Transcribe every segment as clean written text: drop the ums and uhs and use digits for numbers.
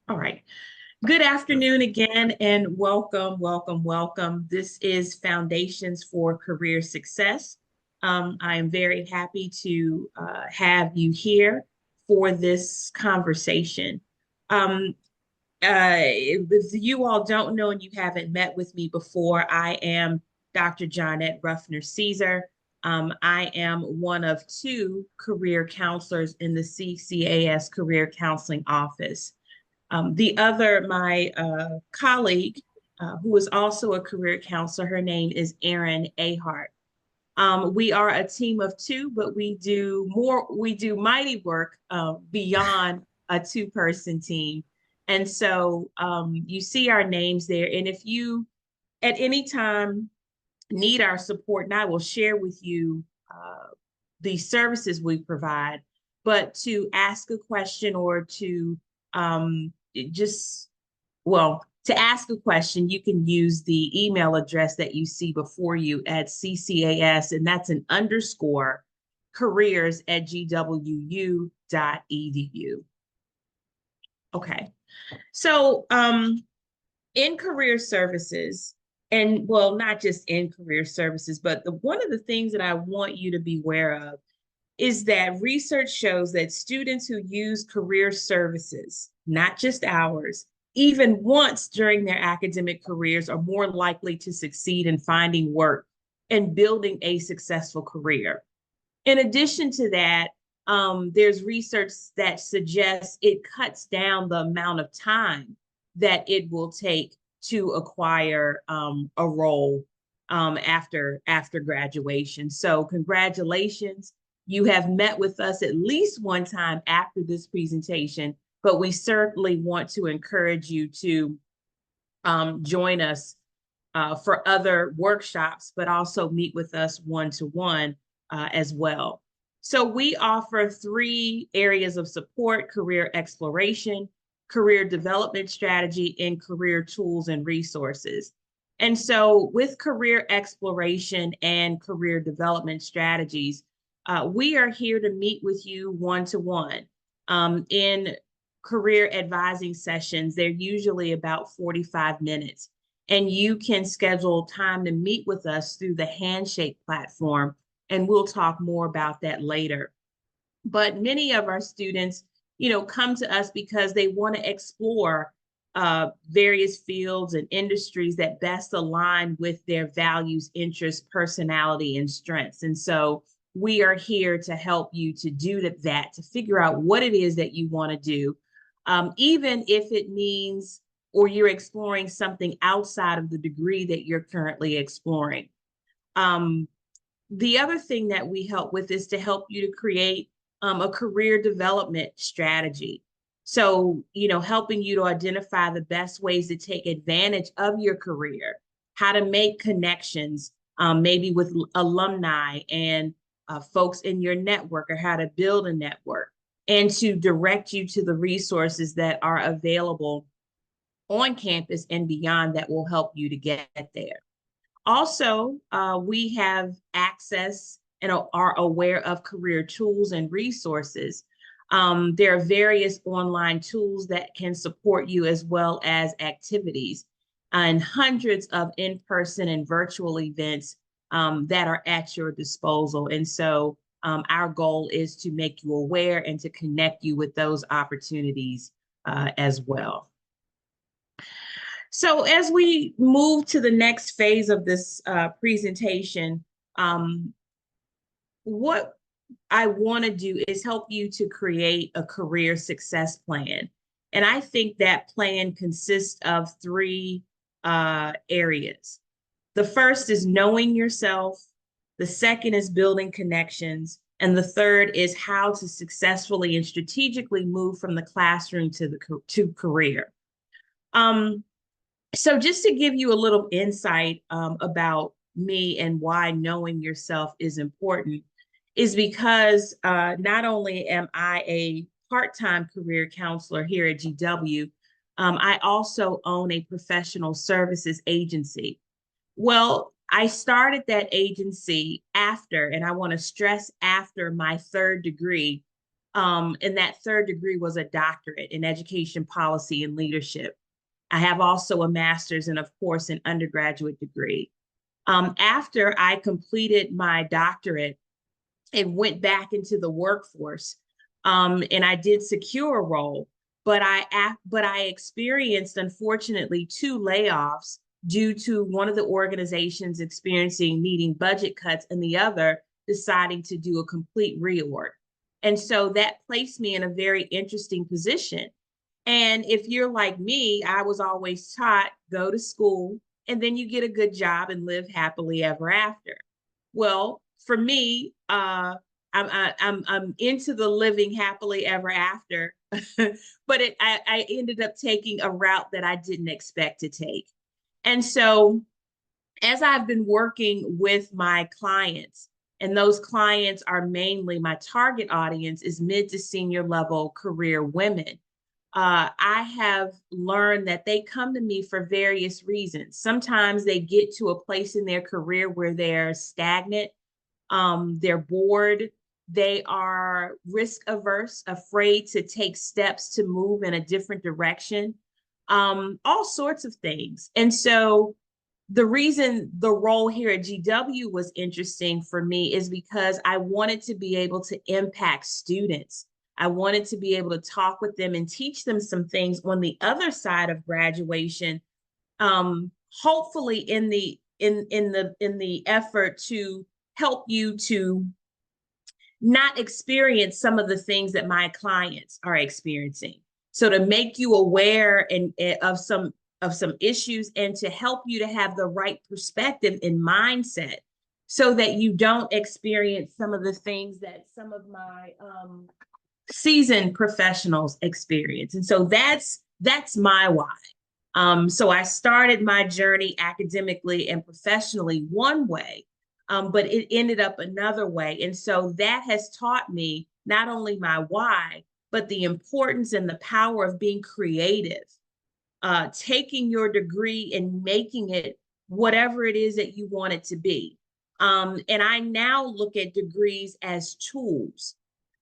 All right. Good afternoon again, and welcome, welcome, welcome. This is Foundations for Career Success. I am very happy to have you here for this conversation. Um, if you all don't know and you haven't met with me before, I am Dr. Johnette Ruffner Caesar. I am one of two career counselors in the CCAS Career Counseling Office. The other, my colleague, who is also a career counselor, her name is Erin Ahart. We are a team of two, but we do mighty work beyond a two-person team. And so you see our names there. And if you at any time need our support, and I will share with you the services we provide, but to ask a question or to just, well, to ask a question, you can use the email address that you see before you at CCAS, and that's an underscore careers@gwu.edu. Okay. So in career services, and well, not just in career services, but one of the things that I want you to be aware of is that research shows that students who use career services, not just ours, even once during their academic careers are more likely to succeed in finding work and building a successful career. In addition to that, there's research that suggests it cuts down the amount of time that it will take to acquire a role after graduation. So congratulations. You have met with us at least one time after this presentation, but we certainly want to encourage you to join us for other workshops, but also meet with us one-to-one as well. So we offer three areas of support: career exploration, career development strategy, and career tools and resources. And so with career exploration and career development strategies, we are here to meet with you one-to-one. In career advising sessions, they're usually about 45 minutes. And you can schedule time to meet with us through the Handshake platform, and we'll talk more about that later. But many of our students, come to us because they want to explore various fields and industries that best align with their values, interests, personality, and strengths. And so we are here to help you to do that, to figure out what it is that you want to do, even if it means or you're exploring something outside of the degree that you're currently exploring. The other thing that we help with is to help you to create a career development strategy. So, helping you to identify the best ways to take advantage of your career, how to make connections, maybe with alumni and folks in your network, or how to build a network, and to direct you to the resources that are available on campus and beyond that will help you to get there. Also, we have access and are aware of career tools and resources. There are various online tools that can support you, as well as activities and hundreds of in-person and virtual events that are at your disposal. And so our goal is to make you aware and to connect you with those opportunities as well. So as we move to the next phase of this presentation, what I want to do is help you to create a career success plan. And I think that plan consists of three areas. The first is knowing yourself. The second is building connections. And the third is how to successfully and strategically move from the classroom to career. So just to give you a little insight about me and why knowing yourself is important is because not only am I a part-time career counselor here at GW, I also own a professional services agency. Well, I started that agency after, and I want to stress after my third degree, And that third degree was a doctorate in education policy and leadership. I have also a master's and, of course, an undergraduate degree. After I completed my doctorate and went back into the workforce, and I did secure a role, but I experienced, unfortunately, two layoffs due to one of the organizations experiencing needing budget cuts and the other deciding to do a complete reorg. And so that placed me in a very interesting position. And if you're like me, I was always taught go to school and then you get a good job and live happily ever after. Well, for me, I'm into the living happily ever after, but I ended up taking a route that I didn't expect to take. And so as I've been working with my clients, and those clients are mainly my target audience is mid to senior level career women. I have learned that they come to me for various reasons. Sometimes they get to a place in their career where they're stagnant, they're bored, they are risk averse, afraid to take steps to move in a different direction, all sorts of things. And so the reason the role here at GW was interesting for me is because I wanted to be able to impact students. I wanted to be able to talk with them and teach them some things on the other side of graduation, hopefully in the effort to help you to not experience some of the things that my clients are experiencing. So to make you aware of some issues and to help you to have the right perspective and mindset so that you don't experience some of the things that some of my seasoned professionals experience. And so that's my why. So I started my journey academically and professionally one way, but it ended up another way. And so that has taught me not only my why, but the importance and the power of being creative, taking your degree and making it whatever it is that you want it to be. And I now look at degrees as tools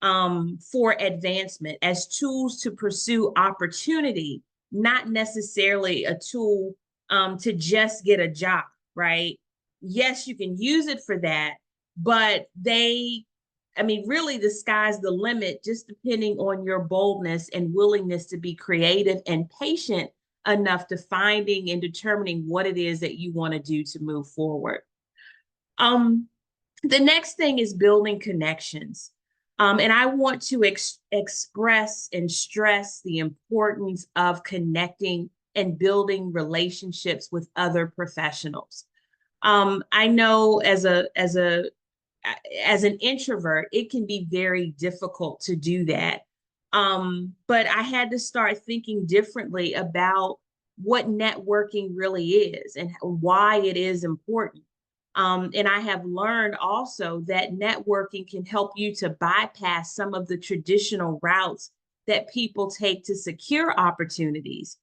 for advancement, as tools to pursue opportunity, not necessarily a tool to just get a job, right? Yes, you can use it for that, but really, the sky's the limit, just depending on your boldness and willingness to be creative and patient enough to finding and determining what it is that you want to do to move forward. The next thing is building connections. And I want to express and stress the importance of connecting and building relationships with other professionals. I know as an introvert, it can be very difficult to do that. But I had to start thinking differently about what networking really is and why it is important. And I have learned also that networking can help you to bypass some of the traditional routes that people take to secure opportunities,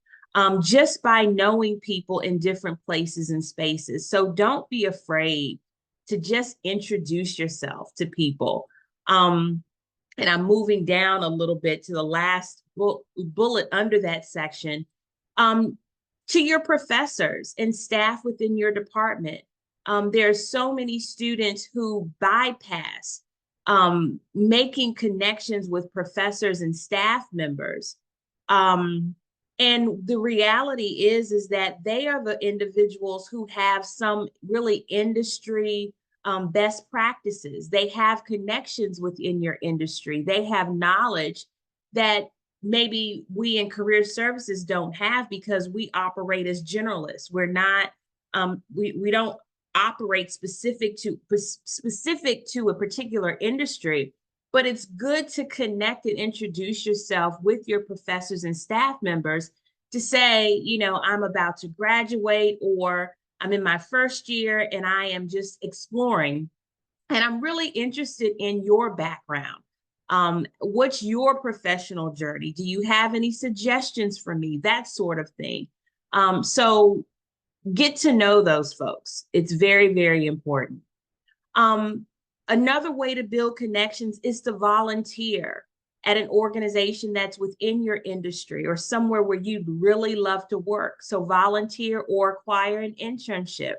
just by knowing people in different places and spaces. So don't be afraid to just introduce yourself to people. And I'm moving down a little bit to the last bullet under that section, to your professors and staff within your department. There are so many students who bypass making connections with professors and staff members. And the reality is that they are the individuals who have some really industry best practices. They have connections within your industry. They have knowledge that maybe we in career services don't have because we operate as generalists. We're not, we don't operate specific to a particular industry, but it's good to connect and introduce yourself with your professors and staff members to say, I'm about to graduate, or I'm in my first year and I am just exploring. And I'm really interested in your background. What's your professional journey? Do you have any suggestions for me? That sort of thing. So get to know those folks. It's very, very important. Another way to build connections is to volunteer. at an organization that's within your industry or somewhere where you'd really love to work. So volunteer or acquire an internship.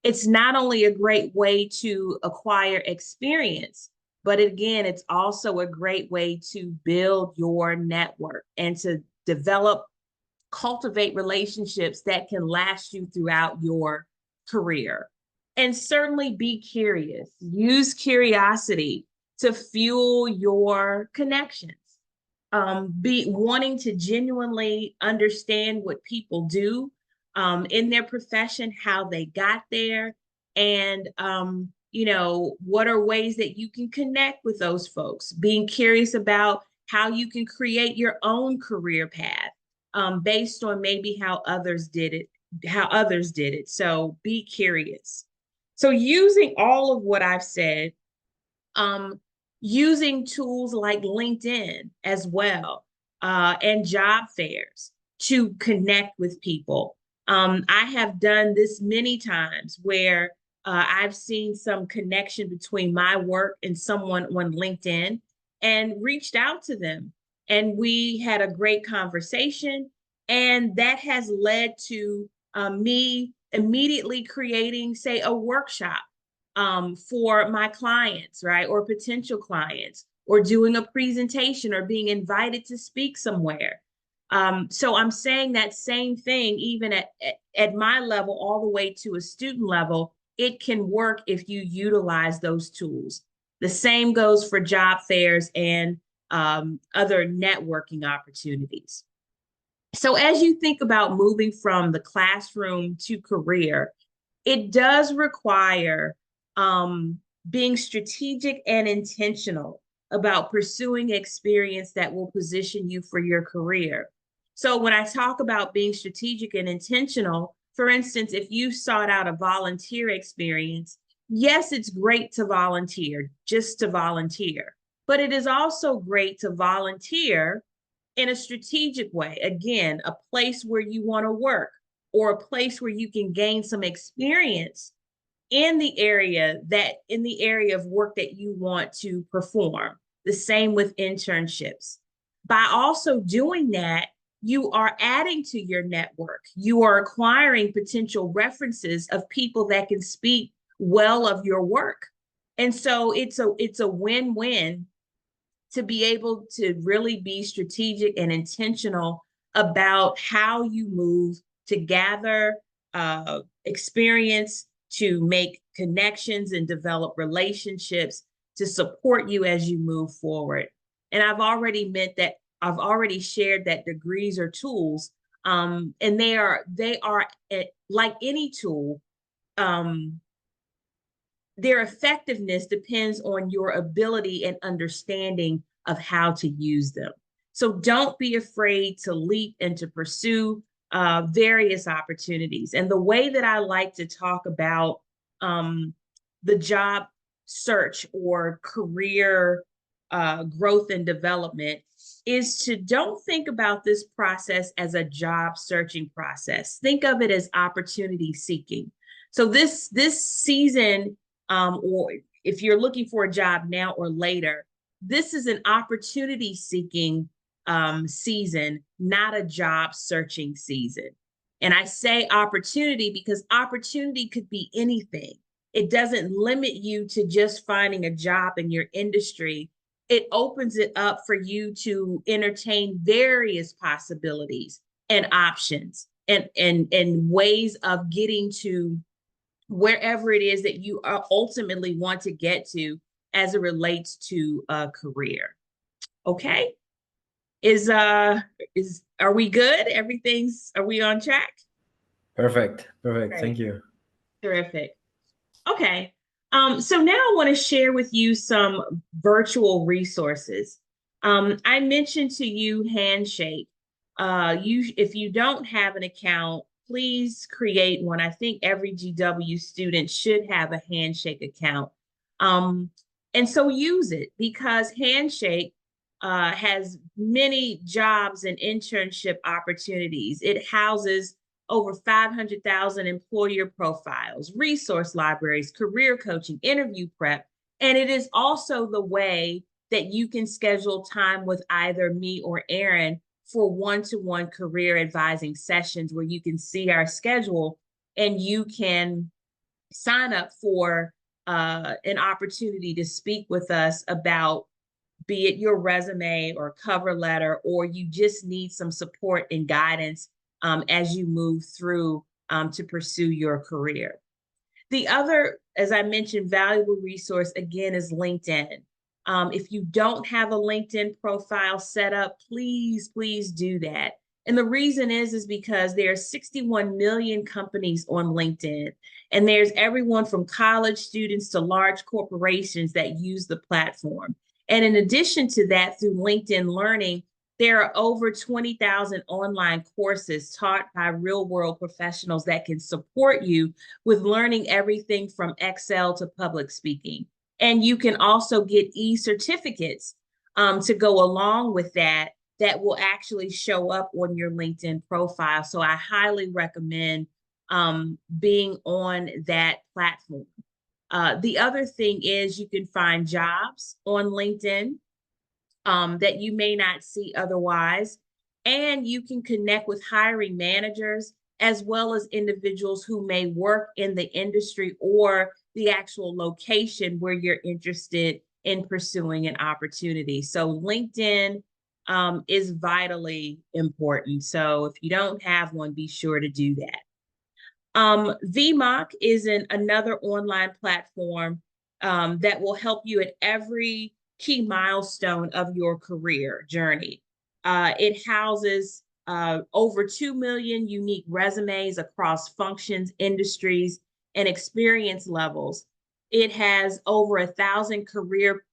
It's not only a great way to acquire experience, but again, it's also a great way to build your network and to develop, cultivate relationships that can last you throughout your career. And certainly be curious. Use curiosity to fuel your connections. Be wanting to genuinely understand what people do in their profession, how they got there, and what are ways that you can connect with those folks. Being curious about how you can create your own career path based on maybe how others did it. So be curious. So using all of what I've said, um, using tools like LinkedIn as well, and job fairs to connect with people. I have done this many times where I've seen some connection between my work and someone on LinkedIn and reached out to them. And we had a great conversation. And that has led to me immediately creating, say, a workshop for my clients, right? Or potential clients, or doing a presentation or being invited to speak somewhere. So I'm saying that same thing, even at my level, all the way to a student level, it can work if you utilize those tools. The same goes for job fairs and other networking opportunities. So as you think about moving from the classroom to career, it does require being strategic and intentional about pursuing experience that will position you for your career. So when I talk about being strategic and intentional, for instance, if you sought out a volunteer experience, yes, it's great to volunteer, just to volunteer, but it is also great to volunteer in a strategic way. Again, a place where you want to work or a place where you can gain some experience in the area of work that you want to perform. The same with internships. By also doing that, you are adding to your network. You are acquiring potential references of people that can speak well of your work. And so it's a win-win to be able to really be strategic and intentional about how you move to gather experience, to make connections and develop relationships to support you as you move forward. And I've already shared that degrees are tools, and they are like any tool. Their effectiveness depends on your ability and understanding of how to use them. So don't be afraid to leap and to pursue various opportunities. And the way that I like to talk about the job search or career growth and development is to don't think about this process as a job searching process. Think of it as opportunity seeking. So this season, or if you're looking for a job now or later, this is an opportunity seeking season, not a job searching season. And I say opportunity because opportunity could be anything. It doesn't limit you to just finding a job in your industry. It opens it up for you to entertain various possibilities and options and ways of getting to wherever it is that you ultimately want to get to as it relates to a career. Okay. Are we good? Are we on track? Perfect. Great. Thank you. Terrific. Okay. So now I want to share with you some virtual resources. I mentioned to you Handshake. If you don't have an account, please create one. I think every GW student should have a Handshake account. And so use it because Handshake has many jobs and internship opportunities. It houses over 500,000 employer profiles, resource libraries, career coaching, interview prep. And it is also the way that you can schedule time with either me or Aaron for one-to-one career advising sessions where you can see our schedule and you can sign up for an opportunity to speak with us about, be it your resume or cover letter, or you just need some support and guidance as you move through to pursue your career. The other, as I mentioned, valuable resource again is LinkedIn. If you don't have a LinkedIn profile set up, please do that. And the reason is because there are 61 million companies on LinkedIn, and there's everyone from college students to large corporations that use the platform. And in addition to that, through LinkedIn Learning, there are over 20,000 online courses taught by real-world professionals that can support you with learning everything from Excel to public speaking. And you can also get e-certificates to go along with that will actually show up on your LinkedIn profile. So I highly recommend being on that platform. The other thing is you can find jobs on LinkedIn that you may not see otherwise. And you can connect with hiring managers as well as individuals who may work in the industry or the actual location where you're interested in pursuing an opportunity. So LinkedIn is vitally important. So if you don't have one, be sure to do that. VMOC is another online platform that will help you at every key milestone of your career journey. It houses over 2 million unique resumes across functions, industries, and experience levels. It has over 1,000 career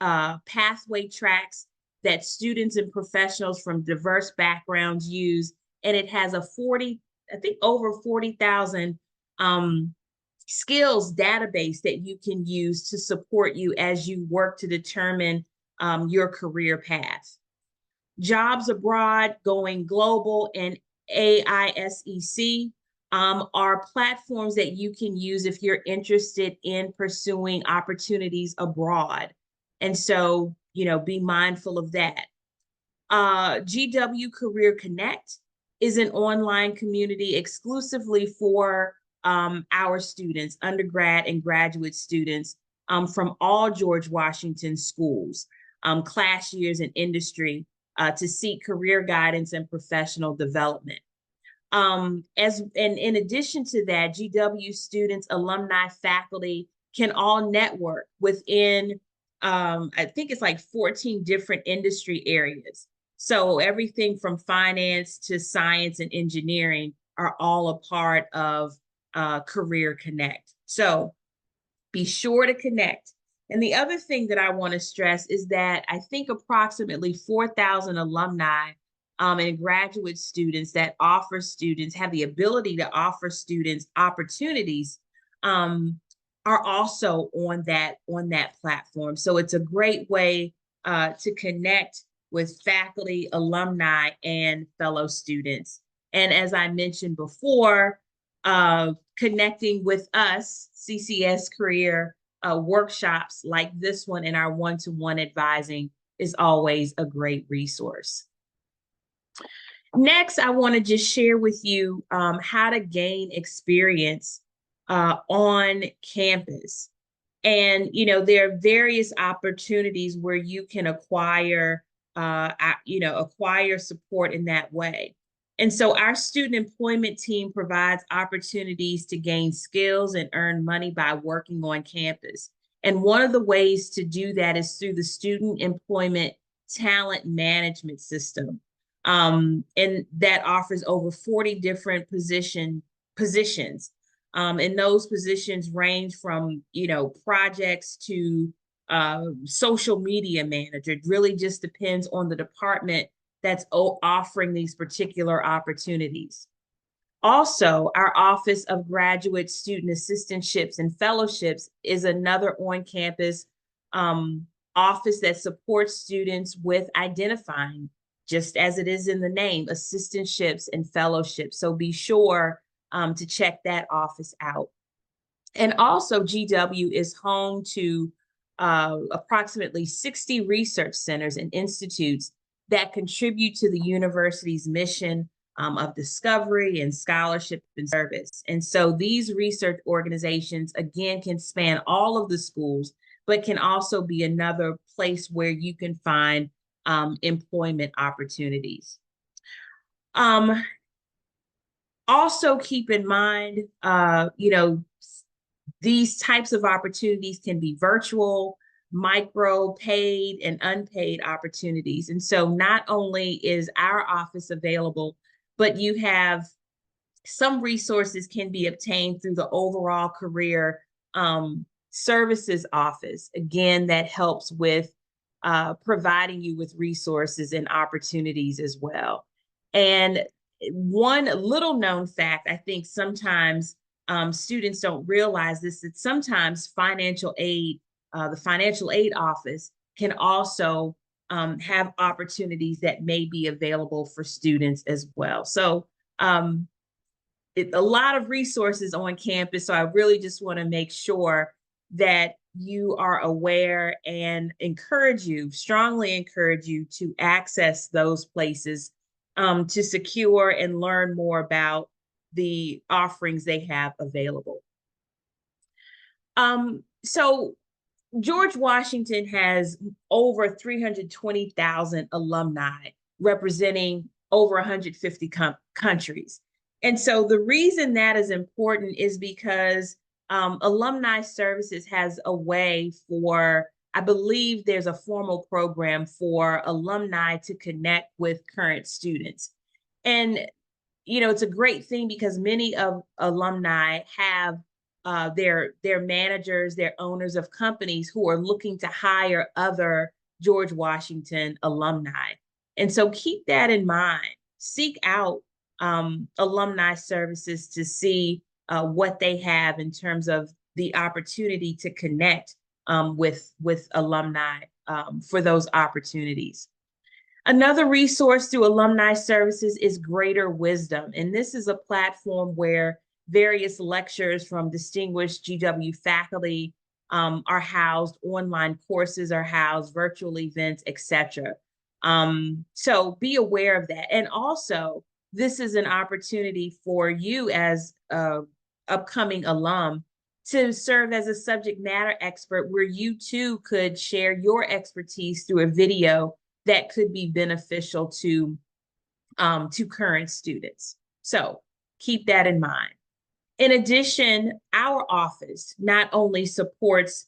pathway tracks that students and professionals from diverse backgrounds use. And it has over 40,000 skills database that you can use to support you as you work to determine your career path. Jobs Abroad, Going Global, and AISEC are platforms that you can use if you're interested in pursuing opportunities abroad. And so, be mindful of that. GW Career Connect is an online community exclusively for our students, undergrad and graduate students from all George Washington schools, class years, and industry to seek career guidance and professional development. And in addition to that, GW students, alumni, faculty can all network within, I think it's like 14 different industry areas. So everything from finance to science and engineering are all a part of Career Connect. So be sure to connect. And the other thing that I want to stress is that I think approximately 4,000 alumni and graduate students that have the ability to offer students opportunities are also on that platform. So it's a great way to connect with faculty, alumni, and fellow students. And as I mentioned before, connecting with us, CCAS Career workshops like this one in our one-to-one advising is always a great resource. Next, I want to just share with you how to gain experience on campus. And, there are various opportunities where you can acquire support in that way. And so our student employment team provides opportunities to gain skills and earn money by working on campus. And one of the ways to do that is through the Student Employment Talent Management System. And that offers over 40 different positions. And those positions range from, projects to social media manager. It really just depends on the department that's offering these particular opportunities. Also, our Office of Graduate Student Assistantships and Fellowships is another on-campus office that supports students with identifying, just as it is in the name, assistantships and fellowships. So be sure to check that office out. And also GW is home to approximately 60 research centers and institutes that contribute to the university's mission of discovery and scholarship and service. And so these research organizations, again, can span all of the schools, but can also be another place where you can find employment opportunities. Also keep in mind, these types of opportunities can be virtual, micro, paid, and unpaid opportunities. And so not only is our office available, but you have some resources can be obtained through the overall career services office. Again, that helps with providing you with resources and opportunities as well. And one little known fact, I think sometimes students don't realize this, that sometimes financial aid, the financial aid office can also have opportunities that may be available for students as well. So a lot of resources on campus. So I really just want to make sure that you are aware and strongly encourage you to access those places to secure and learn more about the offerings they have available. So George Washington has over 320,000 alumni representing over 150 countries. And so the reason that is important is because Alumni Services has a way for, I believe there's a formal program for alumni to connect with current students. And, it's a great thing because many of alumni have their managers, their owners of companies who are looking to hire other George Washington alumni. And so keep that in mind. Seek out Alumni Services to see what they have in terms of the opportunity to connect with alumni for those opportunities. Another resource through Alumni Services is Greater Wisdom. And this is a platform where various lectures from distinguished GW faculty are housed, online courses are housed, virtual events, etc. So be aware of that. And also, this is an opportunity for you as an upcoming alum to serve as a subject matter expert where you too could share your expertise through a video that could be beneficial to current students. So keep that in mind. In addition, our office not only supports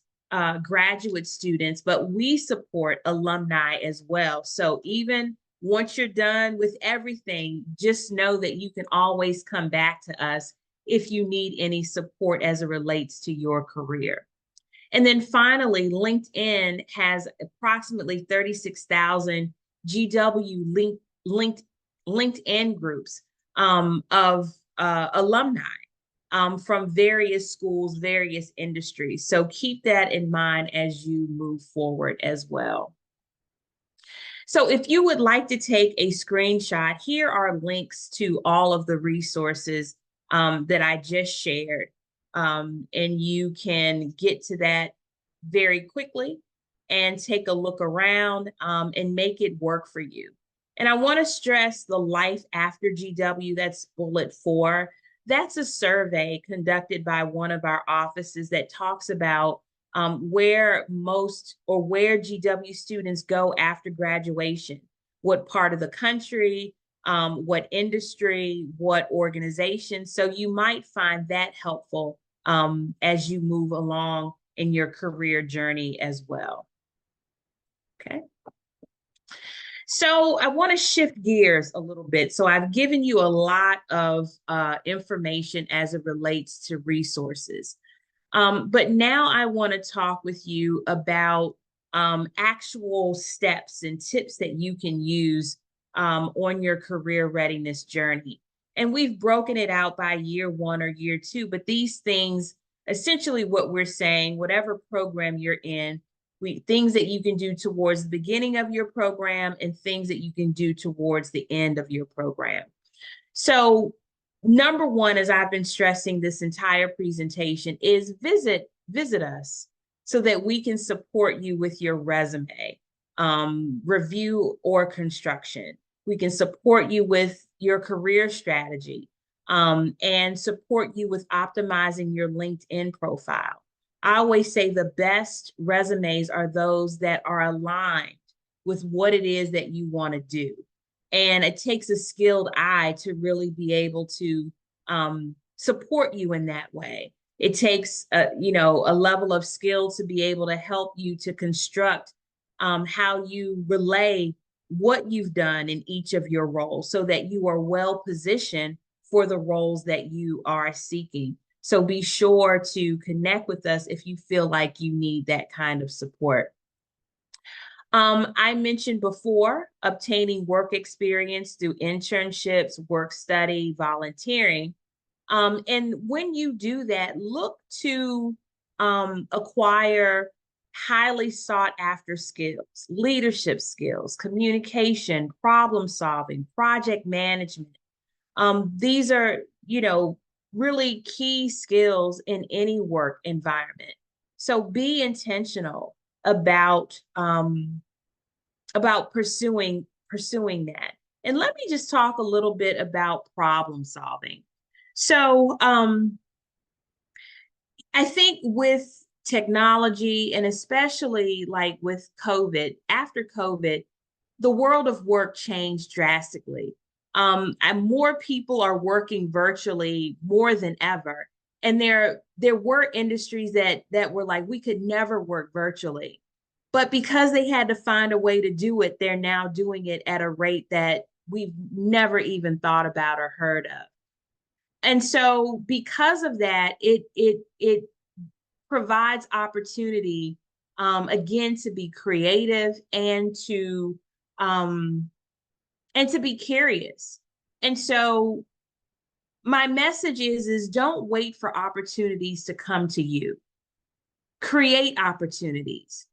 graduate students, but we support alumni as well. So even once you're done with everything, just know that you can always come back to us if you need any support as it relates to your career. And then finally, LinkedIn has approximately 36,000 GW LinkedIn groups of alumni from various schools, various industries. So keep that in mind as you move forward as well. So if you would like to take a screenshot, here are links to all of the resources that I just shared. And you can get to that very quickly and take a look around and make it work for you. And I want to stress the Life After GW, that's bullet 4. That's a survey conducted by one of our offices that talks about where GW students go after graduation, what part of the country, what industry, what organization. So you might find that helpful as you move along in your career journey as well. Okay. So I want to shift gears a little bit. So I've given you a lot of information as it relates to resources. But now I want to talk with you about actual steps and tips that you can use on your career readiness journey. And we've broken it out by year 1 or year 2, but these things, essentially what we're saying, whatever program you're in, things that you can do towards the beginning of your program and things that you can do towards the end of your program. So number 1, as I've been stressing this entire presentation, is visit us. so that we can support you with your resume, review or construction. We can support you with your career strategy, and support you with optimizing your LinkedIn profile. I always say the best resumes are those that are aligned with what it is that you want to do. And it takes a skilled eye to really be able to support you in that way. It takes a level of skill to be able to help you to construct how you relay what you've done in each of your roles so that you are well positioned for the roles that you are seeking. So be sure to connect with us if you feel like you need that kind of support. I mentioned before obtaining work experience through internships, work study, volunteering. And when you do that, look to acquire highly sought after skills, leadership skills, communication, problem solving, project management. These are, really key skills in any work environment. So be intentional about pursuing that. And let me just talk a little bit about problem solving. So I think with technology, and especially like with COVID, after COVID, the world of work changed drastically. And more people are working virtually more than ever. And there were industries that were like, we could never work virtually. But because they had to find a way to do it, they're now doing it at a rate that we've never even thought about or heard of. And so because of that, it provides opportunity, again, to be creative and to be curious. And so my message is don't wait for opportunities to come to you. Create opportunities.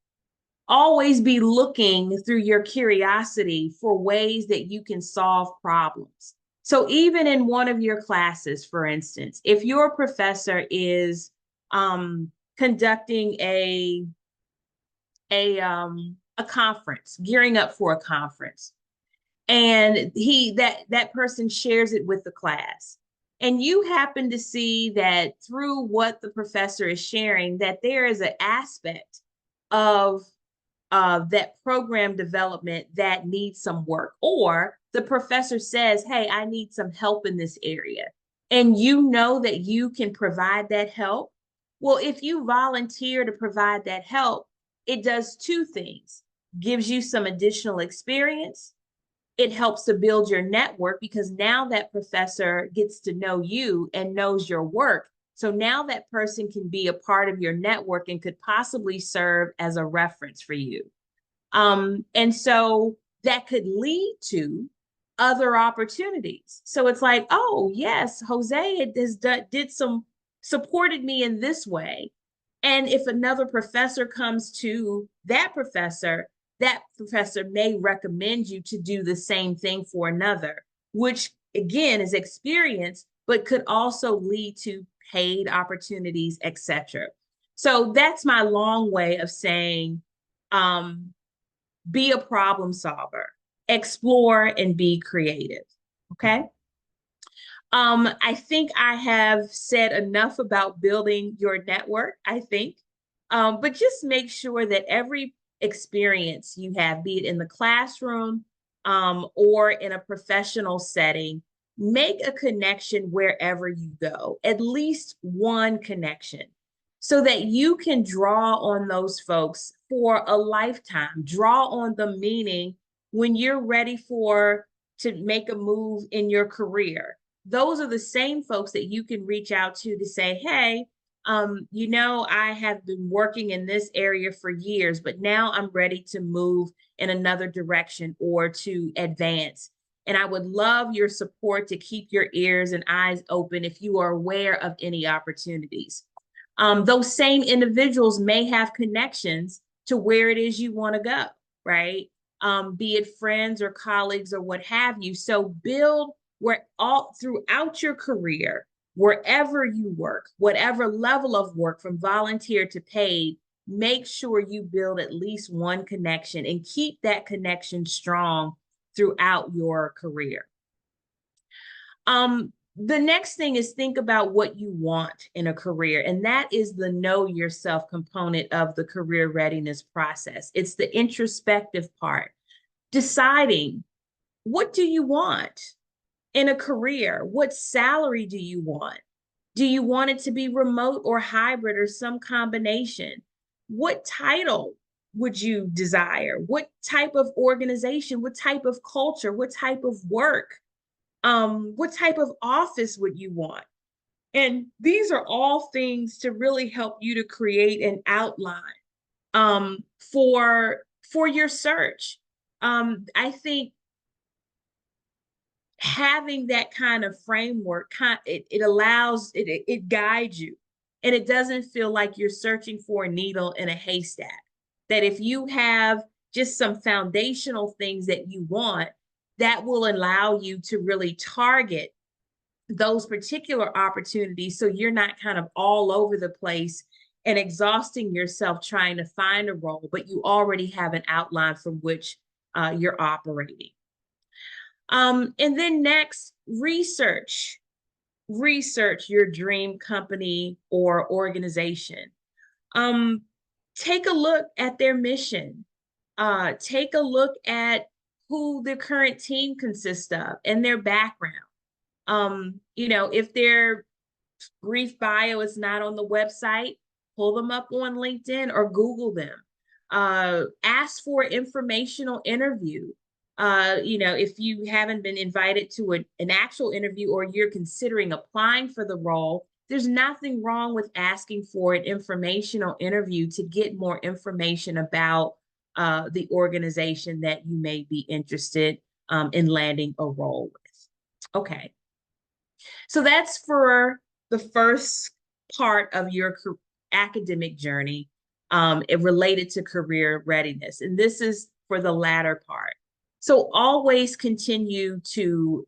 Always be looking through your curiosity for ways that you can solve problems. So even in one of your classes, for instance, if your professor is conducting a conference, gearing up for a conference, and that person shares it with the class, and you happen to see that through what the professor is sharing, that there is an aspect of that program development that needs some work, or the professor says, hey, I need some help in this area, and you know that you can provide that help. Well, if you volunteer to provide that help, it does two things: gives you some additional experience. It helps to build your network because now that professor gets to know you and knows your work. So now that person can be a part of your network and could possibly serve as a reference for you. And so that could lead to other opportunities. So it's like, oh, yes, Jose supported me in this way. And if another professor comes to that professor may recommend you to do the same thing for another, which again is experience, but could also lead to paid opportunities, etc. So that's my long way of saying, be a problem solver, explore, and be creative. Okay. I think I have said enough about building your network, I think. But just make sure that every experience you have, be it in the classroom or in a professional setting, make a connection wherever you go, at least one connection, so that you can draw on those folks for a lifetime. Draw on them, meaning when you're ready to make a move in your career, those are the same folks that you can reach out to say, hey, I have been working in this area for years, but now I'm ready to move in another direction or to advance. And I would love your support to keep your ears and eyes open if you are aware of any opportunities. Those same individuals may have connections to where it is you want to go, right? Be it friends or colleagues or what have you. So build all throughout your career, wherever you work, whatever level of work, from volunteer to paid, make sure you build at least one connection and keep that connection strong throughout your career. The next thing is think about what you want in a career, and that is the know yourself component of the career readiness process. It's the introspective part, deciding what do you want in a career? What salary do you want? Do you want it to be remote or hybrid or some combination? What title would you desire? What type of organization? What type of culture? What type of work? What type of office would you want? And these are all things to really help you to create an outline for your search. I think having that kind of framework, it allows, it guides you, and it doesn't feel like you're searching for a needle in a haystack. That if you have just some foundational things that you want, that will allow you to really target those particular opportunities, so you're not kind of all over the place and exhausting yourself trying to find a role, but you already have an outline from which you're operating. And then next, research your dream company or organization. Take a look at their mission. Take a look at who the current team consists of and their background. If their brief bio is not on the website, pull them up on LinkedIn or Google them. Ask for an informational interview. If you haven't been invited to an actual interview or you're considering applying for the role, there's nothing wrong with asking for an informational interview to get more information about the organization that you may be interested in landing a role with. Okay. So that's for the first part of your academic journey related to career readiness. And this is for the latter part. So always continue to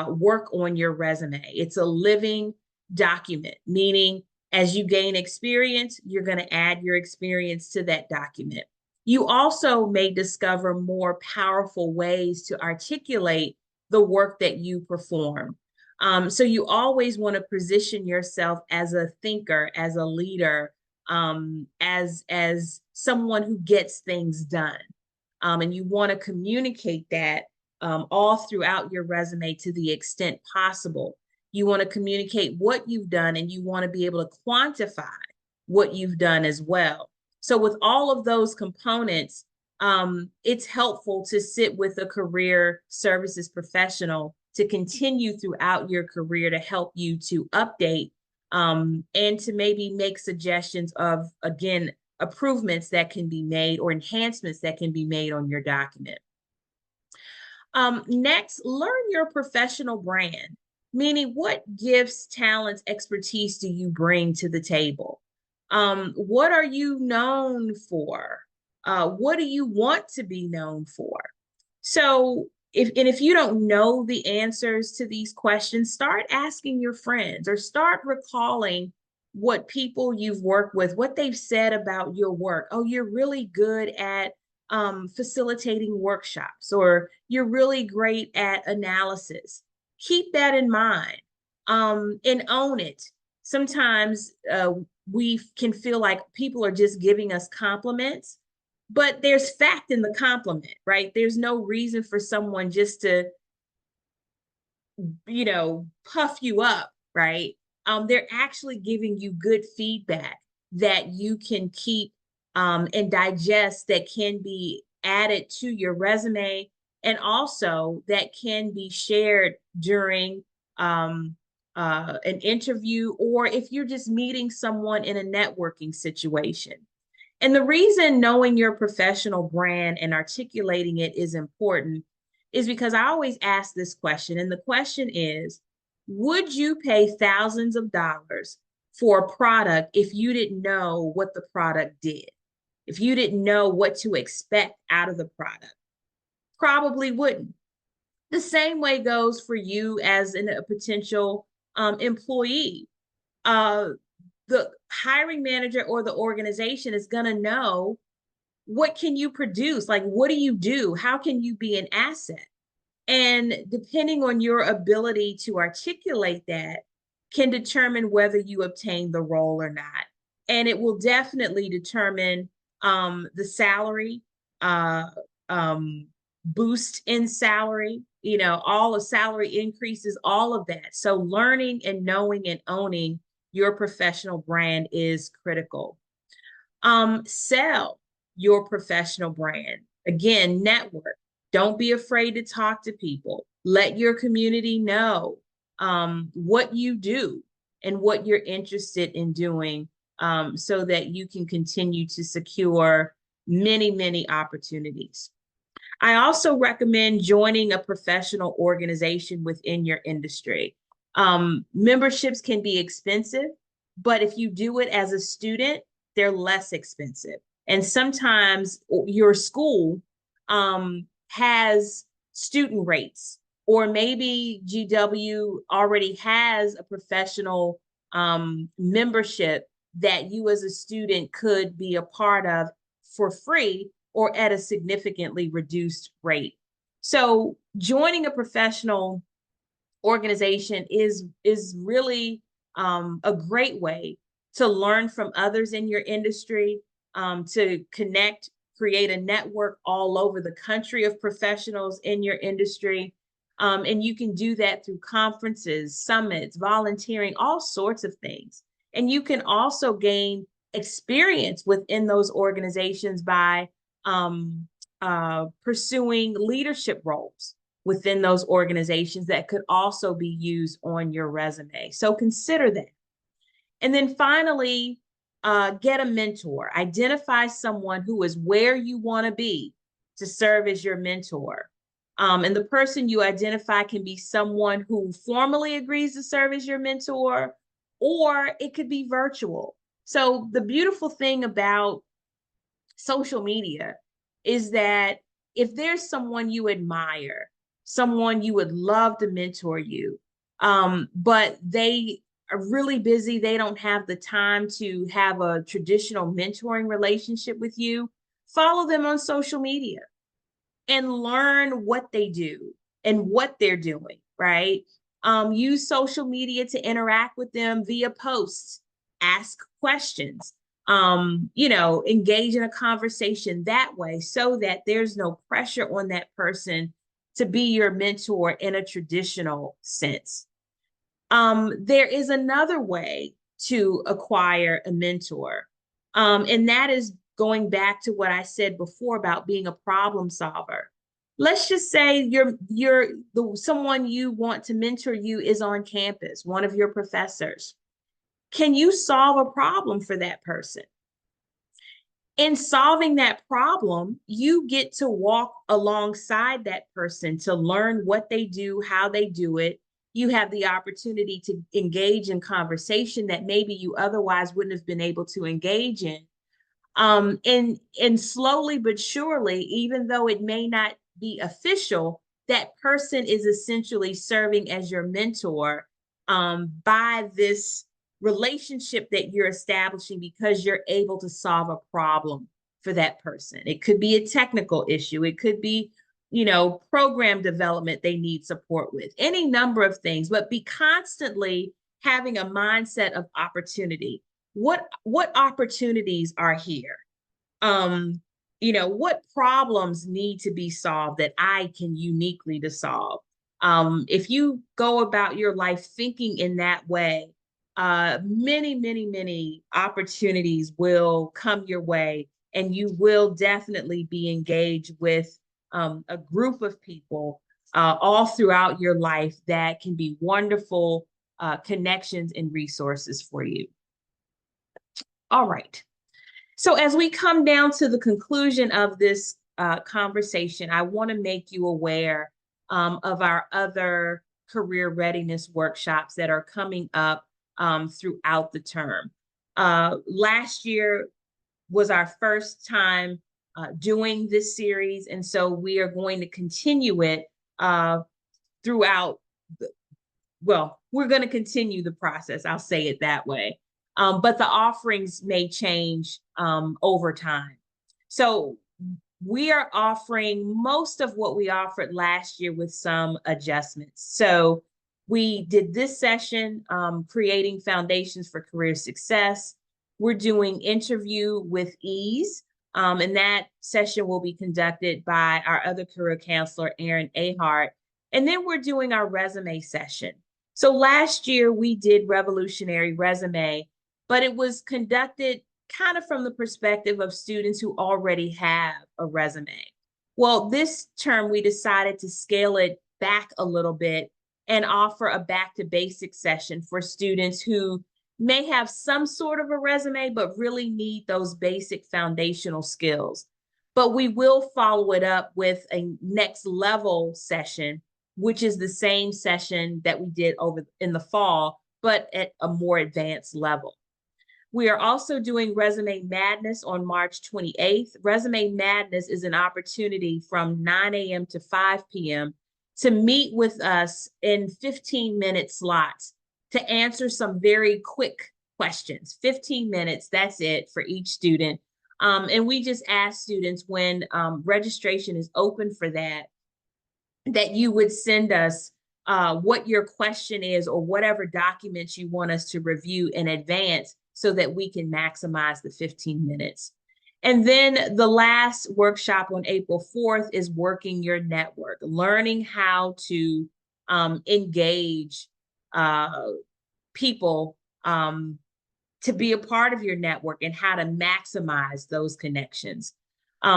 work on your resume. It's a living document, meaning as you gain experience, you're going to add your experience to that document. You also may discover more powerful ways to articulate the work that you perform. So you always want to position yourself as a thinker, as a leader, as someone who gets things done. And you want to communicate that all throughout your resume to the extent possible. You want to communicate what you've done, and you want to be able to quantify what you've done as well. So with all of those components, it's helpful to sit with a career services professional to continue throughout your career to help you to update and to maybe make suggestions of, again, improvements that can be made or enhancements that can be made on your document. Next, learn your professional brand, meaning what gifts, talents, expertise do you bring to the table? What are you known for? What do you want to be known for? So if you don't know the answers to these questions, start asking your friends or start recalling what people you've worked with, what they've said about your work. Oh, you're really good at facilitating workshops, or you're really great at analysis. Keep that in mind and own it. Sometimes we can feel like people are just giving us compliments, but there's fact in the compliment, right? There's no reason for someone just to, puff you up, right? They're actually giving you good feedback that you can keep and digest, that can be added to your resume, and also that can be shared during an interview, or if you're just meeting someone in a networking situation. And the reason knowing your professional brand and articulating it is important is because I always ask this question, and the question is, would you pay thousands of dollars for a product if you didn't know what the product did? If you didn't know what to expect out of the product? Probably wouldn't. The same way goes for you as a potential employee. the hiring manager or the organization is going to know, what can you produce? Like, what do you do? How can you be an asset? And depending on your ability to articulate that, can determine whether you obtain the role or not. And it will definitely determine the salary, uh, boost in salary, all the salary increases, all of that. So learning and knowing and owning your professional brand is critical. Sell your professional brand. Again, network. Don't be afraid to talk to people. Let your community know what you do and what you're interested in doing, so that you can continue to secure many, many opportunities. I also recommend joining a professional organization within your industry. Memberships can be expensive, but if you do it as a student, they're less expensive. And sometimes your school has student rates, or maybe GW already has a professional membership that you as a student could be a part of for free or at a significantly reduced rate. So joining a professional organization is really a great way to learn from others in your industry, to connect, create a network all over the country of professionals in your industry. And you can do that through conferences, summits, volunteering, all sorts of things. And you can also gain experience within those organizations by pursuing leadership roles within those organizations that could also be used on your resume. So consider that. And then finally, get a mentor. Identify someone who is where you want to be to serve as your mentor. And the person you identify can be someone who formally agrees to serve as your mentor, or it could be virtual. So the beautiful thing about social media is that if there's someone you admire, someone you would love to mentor you, but they are really busy, they don't have the time to have a traditional mentoring relationship with you, follow them on social media and learn what they do and what they're doing, right? Use social media to interact with them via posts, ask questions, engage in a conversation that way, so that there's no pressure on that person to be your mentor in a traditional sense. There is another way to acquire a mentor, and that is going back to what I said before about being a problem solver. Let's just say someone you want to mentor you is on campus, one of your professors. Can you solve a problem for that person? In solving that problem, you get to walk alongside that person to learn what they do, how they do it. You have the opportunity to engage in conversation that maybe you otherwise wouldn't have been able to engage in. And slowly but surely, even though it may not be official, that person is essentially serving as your mentor, by this relationship that you're establishing, because you're able to solve a problem for that person. It could be a technical issue. It could be, program development they need support with, any number of things, but be constantly having a mindset of opportunity. What opportunities are here? What problems need to be solved that I can uniquely to solve? If you go about your life thinking in that way, many, many, many opportunities will come your way, and you will definitely be engaged with a group of people all throughout your life that can be wonderful connections and resources for you. All right. So as we come down to the conclusion of this conversation, I want to make you aware of our other career readiness workshops that are coming up throughout the term. Last year was our first time doing this series, and so we are going to continue it throughout. We're going to continue the process. I'll say it that way. but the offerings may change over time. So we are offering most of what we offered last year with some adjustments. So we did this session, creating foundations for career success. We're doing interview with ease. And that session will be conducted by our other career counselor, Erin Ahart. And then we're doing our resume session. So last year we did revolutionary resume, but it was conducted kind of from the perspective of students who already have a resume. Well, this term we decided to scale it back a little bit and offer a back to basics session for students who may have some sort of a resume, but really need those basic foundational skills. But we will follow it up with a next level session, which is the same session that we did over in the fall, but at a more advanced level. We are also doing Resume Madness on March 28th. Resume Madness is an opportunity from 9 a.m. to 5 p.m. to meet with us in 15-minute slots to answer some very quick questions. 15 minutes, that's it for each student. And we just ask students when registration is open for that you would send us what your question is or whatever documents you want us to review in advance so that we can maximize the 15 minutes. And then the last workshop on April 4th is working your network, learning how to engage people to be a part of your network and how to maximize those connections.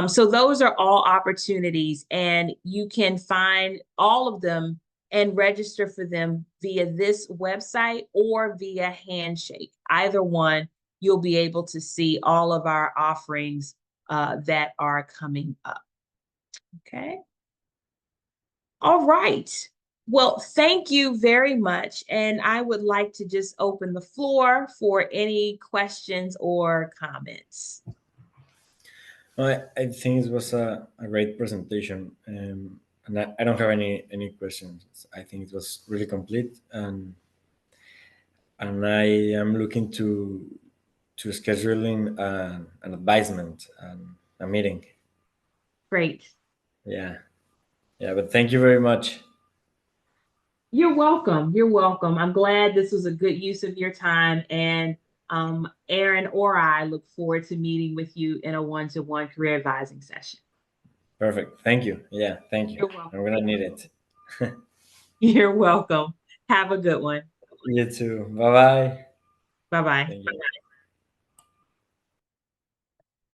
So those are all opportunities, and you can find all of them and register for them via this website or via Handshake. Either one, you'll be able to see all of our offerings that are coming up. Okay. All right. Well, thank you very much. And I would like to just open the floor for any questions or comments. I think it was a great presentation, and I don't have any questions. I think it was really complete, and I am looking to scheduling an advisement and a meeting. Great. Yeah, but thank you very much. You're welcome. You're welcome. I'm glad this was a good use of your time. And Erin or I look forward to meeting with you in a one-to-one career advising session. Perfect. Thank you. Yeah, thank you. You're welcome. I'm going to need it. You're welcome. Have a good one. You too. Bye-bye. Bye-bye. Thank you.